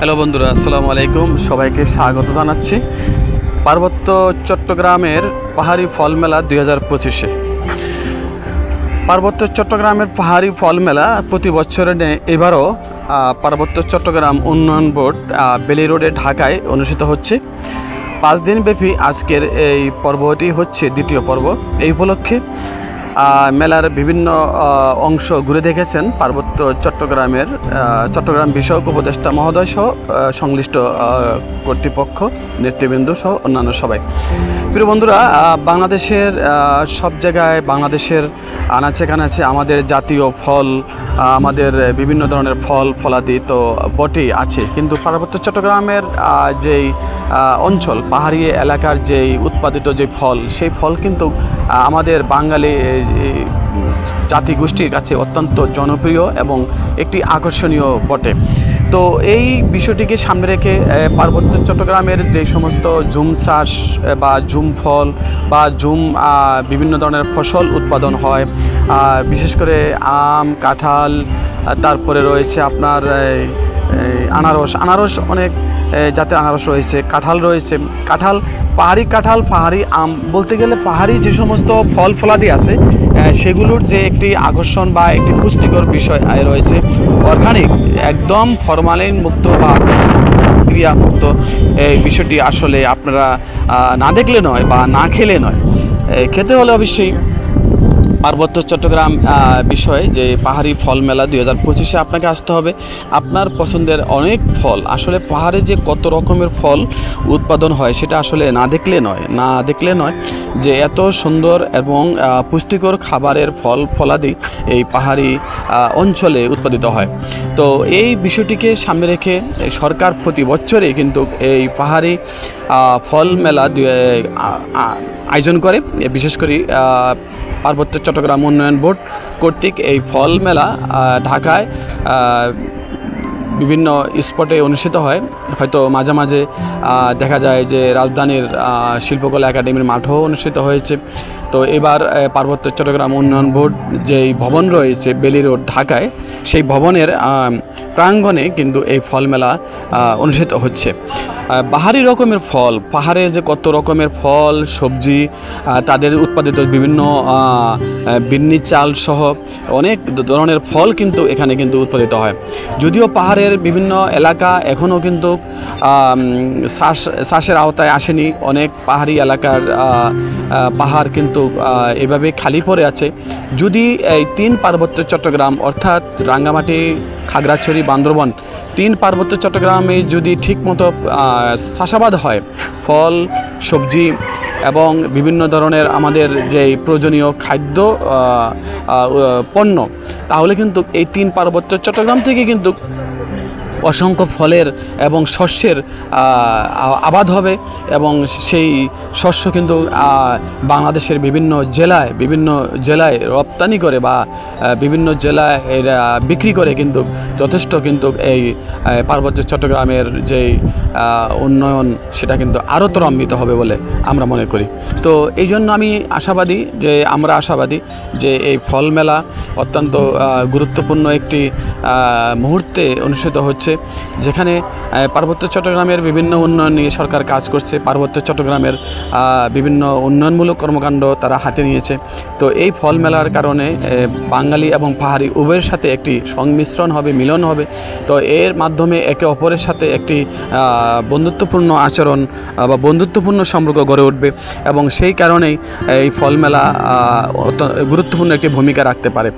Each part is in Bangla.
হ্যালো বন্ধুরা, আসসালামু আলাইকুম। সবাইকে স্বাগত জানাচ্ছি পার্বত্য চট্টগ্রামের পাহাড়ি ফল মেলা 2025-এ। পার্বত্য চট্টগ্রামের পাহাড়ি ফল মেলা প্রতি বছরে এবারও পার্বত্য চট্টগ্রাম উন্নয়ন বোর্ড বেলি রোডে ঢাকায় অনুষ্ঠিত হচ্ছে। 5 দিনব্যাপী আজকের এই পর্বটি হচ্ছে দ্বিতীয় পর্ব। এই উপলক্ষে মেলার বিভিন্ন অংশ ঘুরে দেখেছেন পার্বত্য চট্টগ্রাম বিষয়ক উপদেষ্টা মহোদয় সহ সংশ্লিষ্ট কর্তৃপক্ষ, নেতৃবৃন্দ সহ অন্যান্য সবাই। প্রিয় বন্ধুরা, বাংলাদেশের সব জায়গায়, বাংলাদেশের আনাচে কানাচে আমাদের জাতীয় ফল, আমাদের বিভিন্ন ধরনের ফলাদি তো বটেই আছে, কিন্তু পার্বত্য চট্টগ্রামের যেই অঞ্চল, পাহাড়ি এলাকার যেই উৎপাদিত যে ফল, সেই ফল কিন্তু আমাদের বাঙালি জাতিগোষ্ঠীর কাছে অত্যন্ত জনপ্রিয় এবং একটি আকর্ষণীয় বটে। তো এই বিষয়টিকে সামনে রেখে পার্বত্য চট্টগ্রামের যে সমস্ত ঝুম চাষ বা ঝুম ফল বা ঝুম বিভিন্ন ধরনের ফসল উৎপাদন হয়, বিশেষ করে আম, কাঁঠাল, তারপরে রয়েছে আপনার আনারস অনেক জাতের আনারস রয়েছে, কাঁঠাল রয়েছে, পাহাড়ি আম, বলতে গেলে পাহাড়ি যে সমস্ত ফলাদি আছে সেগুলোর যে একটি আকর্ষণ বা একটি পুষ্টিকর বিষয় রয়েছে, অর্গানিক, একদম ফরমালিন মুক্ত বা ক্রিয়া মুক্ত, এই বিষয়টি আসলে আপনারা না দেখলে নয় বা না খেলে নয়। খেতে হলে অবশ্যই পার্বত্য চট্টগ্রাম বিষয়ে যে পাহাড়ি ফল মেলা 2025-এ আপনাকে আসতে হবে। আপনার পছন্দের অনেক ফল, আসলে পাহাড়ে যে কত রকমের ফল উৎপাদন হয় সেটা আসলে না দেখলে নয় যে এত সুন্দর এবং পুষ্টিকর খাবারের ফলাদি এই পাহাড়ি অঞ্চলে উৎপাদিত হয়। তো এই বিষয়টিকে সামনে রেখে সরকার প্রতি বছরই কিন্তু এই পাহাড়ি ফল মেলা আয়োজন করে। বিশেষ করে পার্বত্য চট্টগ্রাম উন্নয়ন বোর্ড কর্তৃক এই ফল মেলা ঢাকায় বিভিন্ন স্পটে অনুষ্ঠিত হয়। হয়তো মাঝে মাঝে দেখা যায় যে রাজধানীর শিল্পকলা একাডেমির মাঠেও অনুষ্ঠিত হয়েছে। তো এবার পার্বত্য চট্টগ্রাম উন্নয়ন বোর্ড যেই ভবন রয়েছে বেলি রোড ঢাকায়, সেই ভবনের প্রাঙ্গণে কিন্তু এই ফল মেলা অনুষ্ঠিত হচ্ছে। বাহারি রকমের ফল, পাহাড়ে যে কত রকমের ফল, সবজি, তাদের উৎপাদিত বিভিন্ন বিন্নি চাল সহ অনেক ধরনের ফল কিন্তু এখানে কিন্তু উৎপাদিত হয়। যদিও পাহাড়ের বিভিন্ন এলাকা এখনও কিন্তু চাষের আওতায় আসেনি, অনেক পাহাড়ি এলাকার পাহাড় কিন্তু এভাবে খালি পড়ে আছে। যদি এই 3 পার্বত্য চট্টগ্রাম অর্থাৎ রাঙ্গামাটি, খাগড়াছড়ি, বান্দরবান, 3 পার্বত্য চট্টগ্রামে যদি ঠিকমতো চাষাবাদ হয়, ফল, সবজি এবং বিভিন্ন ধরনের আমাদের যে প্রয়োজনীয় খাদ্য পণ্য, তাহলে কিন্তু এই 3 পার্বত্য চট্টগ্রাম থেকে কিন্তু অসংখ্য ফলের এবং শস্যের আবাদ হবে এবং সেই শস্য কিন্তু বাংলাদেশের বিভিন্ন জেলায় রপ্তানি করে বা বিভিন্ন জেলায় এরা বিক্রি করে কিন্তু যথেষ্ট কিন্তু এই পার্বত্য চট্টগ্রামের যেই উন্নয়ন সেটা কিন্তু আরও ত্বরান্বিত হবে বলে আমরা মনে করি। তো এই জন্য আমরা আশাবাদী যে এই ফল মেলা অত্যন্ত গুরুত্বপূর্ণ একটি মুহূর্তে অনুষ্ঠিত হচ্ছে, যেখানে পার্বত্য চট্টগ্রামের বিভিন্ন উন্নয়ন নিয়ে সরকার কাজ করছে। পার্বত্য চট্টগ্রামের বিভিন্ন উন্নয়নমূলক কর্মকাণ্ড তারা হাতে নিয়েছে। তো এই ফল মেলার কারণে বাঙালি এবং পাহাড়ি উভয়ের সাথে একটি সংমিশ্রণ হবে, মিলন হবে। তো এর মাধ্যমে একে অপরের সাথে একটি বন্ধুত্বপূর্ণ আচরণ বা বন্ধুত্বপূর্ণ সম্পর্ক গড়ে উঠবে এবং সেই কারণেই এই ফল মেলা গুরুত্বপূর্ণ একটি ভূমিকা রাখতে পারে।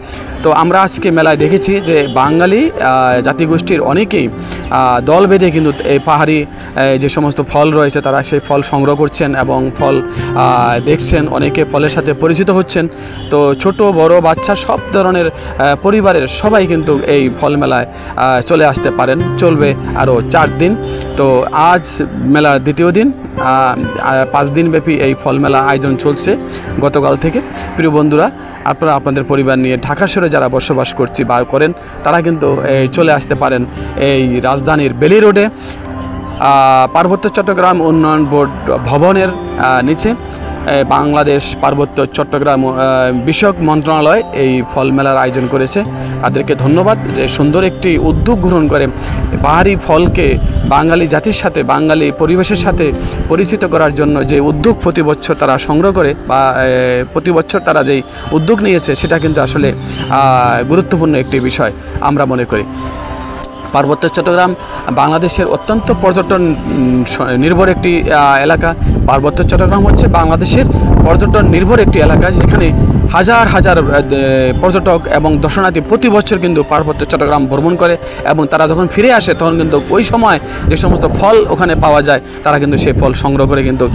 তো আমরা আজকে মেলায় দেখেছি যে বাঙালি জাতিগোষ্ঠীর অনেকেই দল বেঁধে কিন্তু এই পাহাড়ি যে সমস্ত ফল রয়েছে তারা সেই ফল সংগ্রহ করছেন এবং ফল দেখছেন, অনেকে ফলের সাথে পরিচিত হচ্ছেন। তো ছোট বড় বাচ্চা সব ধরনের পরিবারের সবাই কিন্তু এই ফল মেলায় চলে আসতে পারেন। চলবে আরও 4 দিন। তো আজ মেলার দ্বিতীয় দিন, 5 দিনব্যাপী এই ফল মেলা আয়োজন চলছে গতকাল থেকে। প্রিয় বন্ধুরা, আপনারা আপনাদের পরিবার নিয়ে ঢাকা শহরে যারা বসবাস করেন তারা কিন্তু চলে আসতে পারেন এই রাজধানীর বেলি রোডে পার্বত্য চট্টগ্রাম উন্নয়ন বোর্ড ভবনের নিচে। বাংলাদেশ পার্বত্য চট্টগ্রাম বিষয়ক মন্ত্রণালয় এই ফল মেলার আয়োজন করেছে। তাদেরকে ধন্যবাদ যে সুন্দর একটি উদ্যোগ গ্রহণ করে পাহাড়ি ফলকে বাঙালি জাতির সাথে, বাঙালি পরিবেশের সাথে পরিচিত করার জন্য যে উদ্যোগ প্রতি বছর তারা সংগ্রহ করে বা প্রতি বছর তারা যেই উদ্যোগ নিয়েছে, সেটা কিন্তু আসলে গুরুত্বপূর্ণ একটি বিষয় আমরা মনে করি। পার্বত্য চট্টগ্রাম বাংলাদেশের অত্যন্ত পর্যটন নির্ভর একটি এলাকা। পার্বত্য চট্টগ্রাম হচ্ছে বাংলাদেশের পর্যটন নির্ভর একটি এলাকা, যেখানে হাজার হাজার পর্যটক এবং দর্শনার্থী প্রতি বছর কিন্তু পার্বত্য চট্টগ্রাম ভ্রমণ করে, এবং তারা যখন ফিরে আসে তখন কিন্তু ওই সময় যে সমস্ত ফল ওখানে পাওয়া যায় তারা কিন্তু সেই ফল সংগ্রহ করে কিন্তু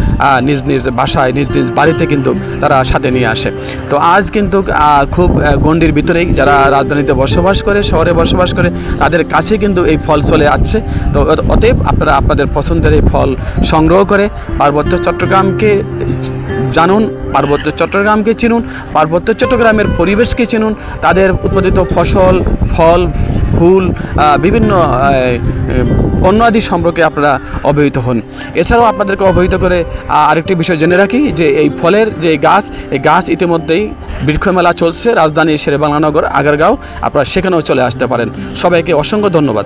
নিজ নিজ বাসায়, নিজ নিজ বাড়িতে কিন্তু তারা সাথে নিয়ে আসে। তো আজ কিন্তু খুব গণ্ডির ভিতরেই যারা রাজধানীতে বসবাস করে, শহরে বসবাস করে, তাদের কাছে কিন্তু এই ফল চলে আসছে। তো অতএব আপনারা আপনাদের পছন্দের এই ফল সংগ্রহ করে পার্বত্য চট্টগ্রামকে জানুন, পার্বত্য চট্টগ্রামকে চিনুন, পার্বত্য চট্টগ্রামের পরিবেশকে চিনুন, তাদের উৎপাদিত ফসল, ফল, ফুল, বিভিন্ন পণ্য আদি সম্পর্কে আপনারা অবহিত হন। এছাড়াও আপনাদেরকে অবহিত করে আরেকটি বিষয় জেনে রাখি যে এই ফলের যে গাছ, এই গাছ ইতিমধ্যেই বৃক্ষমেলা চলছে রাজধানী শেরেবাংলা নগর আগারগাঁও, আপনারা সেখানেও চলে আসতে পারেন। সবাইকে অসংখ্য ধন্যবাদ।